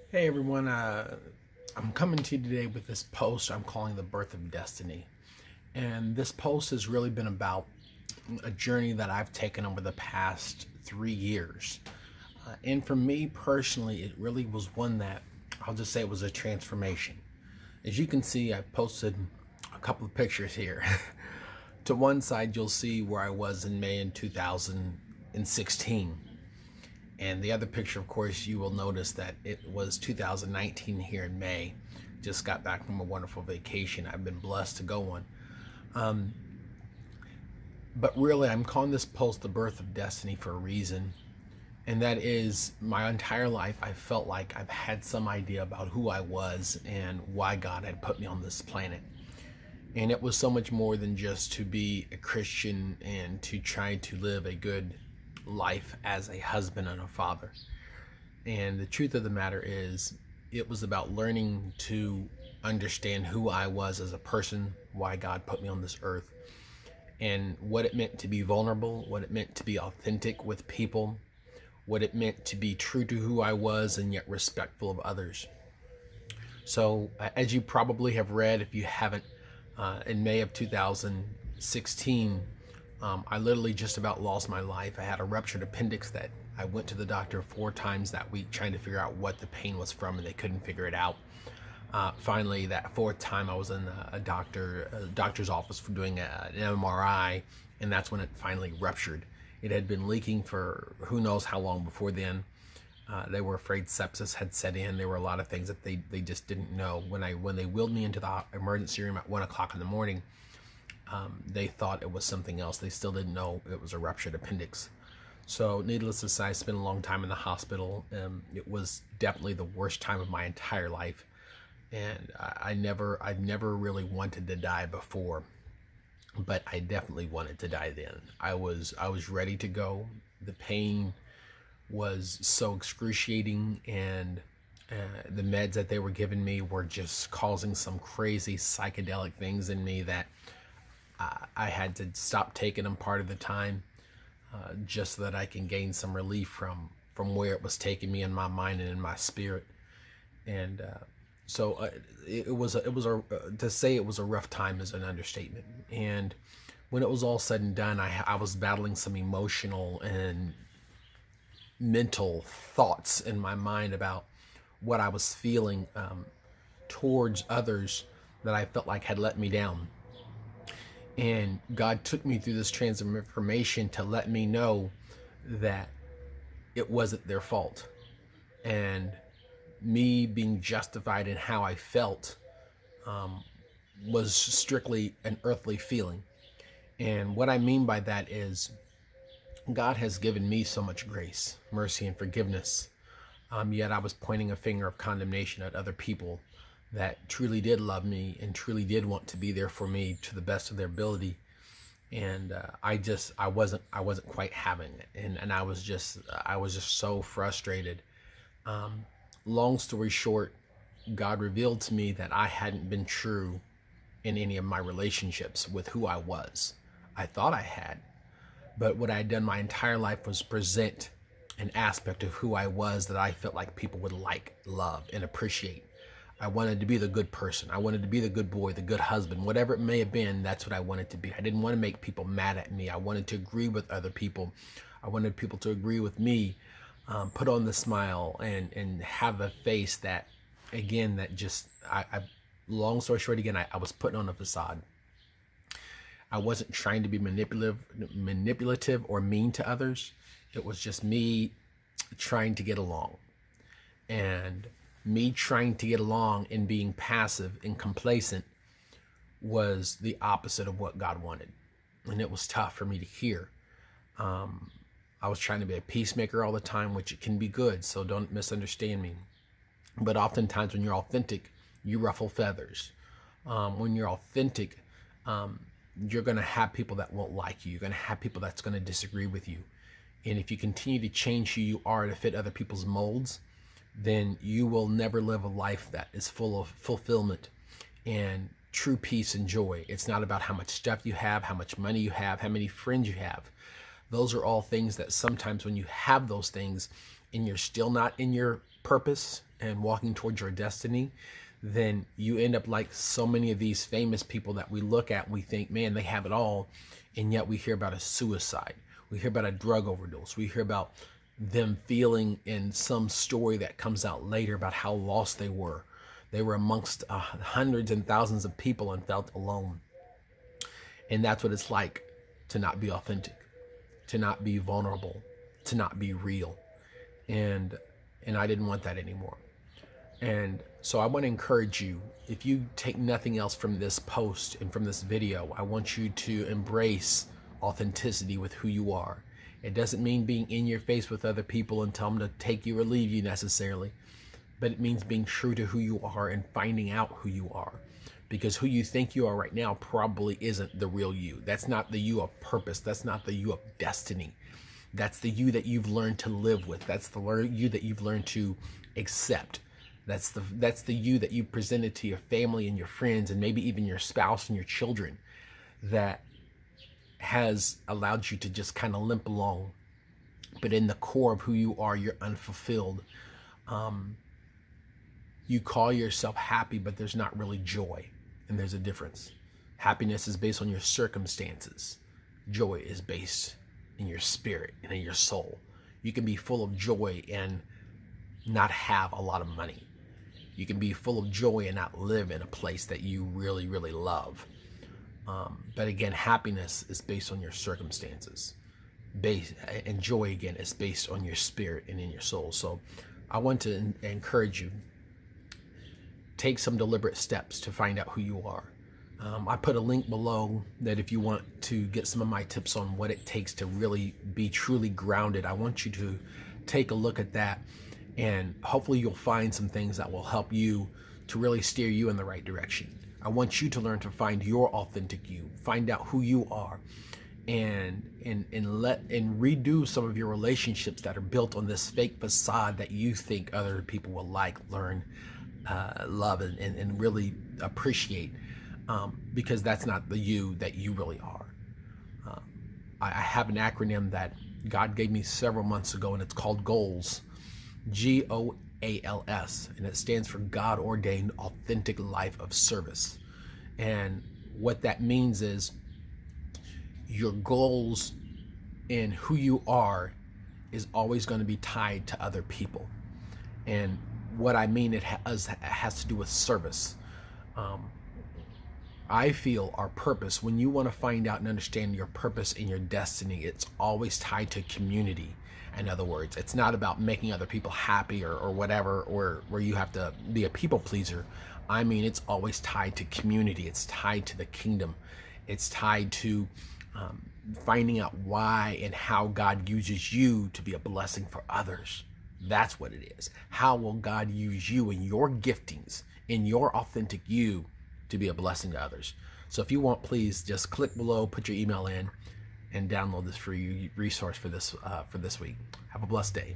Hey everyone, I'm coming to you today with this post I'm calling The Birth of Destiny. And this post has really been about a journey that I've taken over the past 3 years. And for me personally, it really was one that I'll just say it was a transformation. As you can see, I posted a couple of pictures here. To one side, you'll see where I was in May in 2016. And the other picture, of course, you will notice that it was 2019 here in May. Just got back from a wonderful vacation I've been blessed to go on. But really, I'm calling this post The Birth of Destiny for a reason. And that is, my entire life, I felt like I've had some idea about who I was and why God had put me on this planet. And it was so much more than just to be a Christian and to try to live a good life as a husband and a father. And the truth of the matter is, it was about learning to understand who I was as a person, why God put me on this earth, and what it meant to be vulnerable, what it meant to be authentic with people, what it meant to be true to who I was and yet respectful of others. So, as you probably have read, if you haven't, in May of 2016, I literally just about lost my life. I had a ruptured appendix that I went to the doctor 4 times that week trying to figure out what the pain was from, and they couldn't figure it out. Finally, that 4th time, I was in a doctor's office for doing an MRI, and that's when it finally ruptured. It had been leaking for who knows how long before then. They were afraid sepsis had set in. There were a lot of things that they just didn't know. When they wheeled me into the emergency room at 1 o'clock in the morning, they thought it was something else. They still didn't know it was a ruptured appendix. So needless to say, I spent a long time in the hospital. It was definitely the worst time of my entire life. And I never really wanted to die before, but I definitely wanted to die then. I was ready to go. The pain was so excruciating, and the meds that they were giving me were just causing some crazy psychedelic things in me that I had to stop taking them part of the time, just so that I can gain some relief from where it was taking me in my mind and in my spirit. And so to say it was a rough time is an understatement. And when it was all said and done, I was battling some emotional and mental thoughts in my mind about what I was feeling towards others that I felt like had let me down. And God took me through this transformation to let me know that it wasn't their fault. And me being justified in how I felt was strictly an earthly feeling. And what I mean by that is, God has given me so much grace, mercy, and forgiveness. Yet I was pointing a finger of condemnation at other people that truly did love me and truly did want to be there for me to the best of their ability. And I wasn't quite having it. And I was just so frustrated. Long story short, God revealed to me that I hadn't been true in any of my relationships with who I was. I thought I had, but what I had done my entire life was present an aspect of who I was that I felt like people would like, love, and appreciate. I wanted to be the good person. I wanted to be the good boy, the good husband, whatever it may have been. That's what I wanted to be. I didn't want to make people mad at me. I wanted to agree with other people. I wanted people to agree with me, put on the smile, and have a face that, again, that just, long story short, again, I was putting on a facade. I wasn't trying to be manipulative or mean to others. It was just me trying to get along. And me trying to get along and being passive and complacent was the opposite of what God wanted. And it was tough for me to hear. I was trying to be a peacemaker all the time, which it can be good, so don't misunderstand me. But oftentimes when you're authentic, you ruffle feathers. When you're authentic, you're going to have people that won't like you. You're going to have people that's going to disagree with you. And if you continue to change who you are to fit other people's molds, then you will never live a life that is full of fulfillment and true peace and joy. It's not about how much stuff you have, how much money you have, how many friends you have. Those are all things that sometimes when you have those things and you're still not in your purpose and walking towards your destiny, then you end up like so many of these famous people that we look at, we think, man, they have it all. And yet we hear about a suicide. We hear about a drug overdose. We hear about them feeling in some story that comes out later about how lost they were. They were amongst hundreds and thousands of people and felt alone. And that's what it's like to not be authentic, to not be vulnerable, to not be real. And I didn't want that anymore. And so I want to encourage you, if you take nothing else from this post and from this video, I want you to embrace authenticity with who you are. It doesn't mean being in your face with other people and tell them to take you or leave you necessarily, but it means being true to who you are and finding out who you are. Because who you think you are right now probably isn't the real you. That's not the you of purpose. That's not the you of destiny. That's the you that you've learned to live with. That's the you that you've learned to accept. That's the you that you presented to your family and your friends and maybe even your spouse and your children, that has allowed you to just kind of limp along. But in the core of who you are, you're unfulfilled. You call yourself happy, but there's not really joy. And there's a difference. Happiness is based on your circumstances. Joy is based in your spirit and in your soul. You can be full of joy and not have a lot of money. You can be full of joy and not live in a place that you really, really love. But again, happiness is based on your circumstances. And joy, again, is based on your spirit and in your soul. So I want to encourage you, take some deliberate steps to find out who you are. I put a link below that if you want to get some of my tips on what it takes to really be truly grounded, I want you to take a look at that. And hopefully you'll find some things that will help you to really steer you in the right direction. I want you to learn to find your authentic you, find out who you are, and redo some of your relationships that are built on this fake facade that you think other people will like, learn, love, and really appreciate, because that's not the you that you really are. I have an acronym that God gave me several months ago, and it's called GOALS. GOALS, and it stands for God Ordained Authentic Life of Service. And what that means is your goals in who you are is always going to be tied to other people. And what I mean, it has to do with service. I feel our purpose, when you want to find out and understand your purpose and your destiny, it's always tied to community. In other words, it's not about making other people happy or whatever, or where you have to be a people pleaser. I mean, it's always tied to community. It's tied to the kingdom. It's tied to finding out why and how God uses you to be a blessing for others. That's what it is. How will God use you and your giftings, in your authentic you, to be a blessing to others? So if you want, please just click below, put your email in, and download this free resource for this week. Have a blessed day.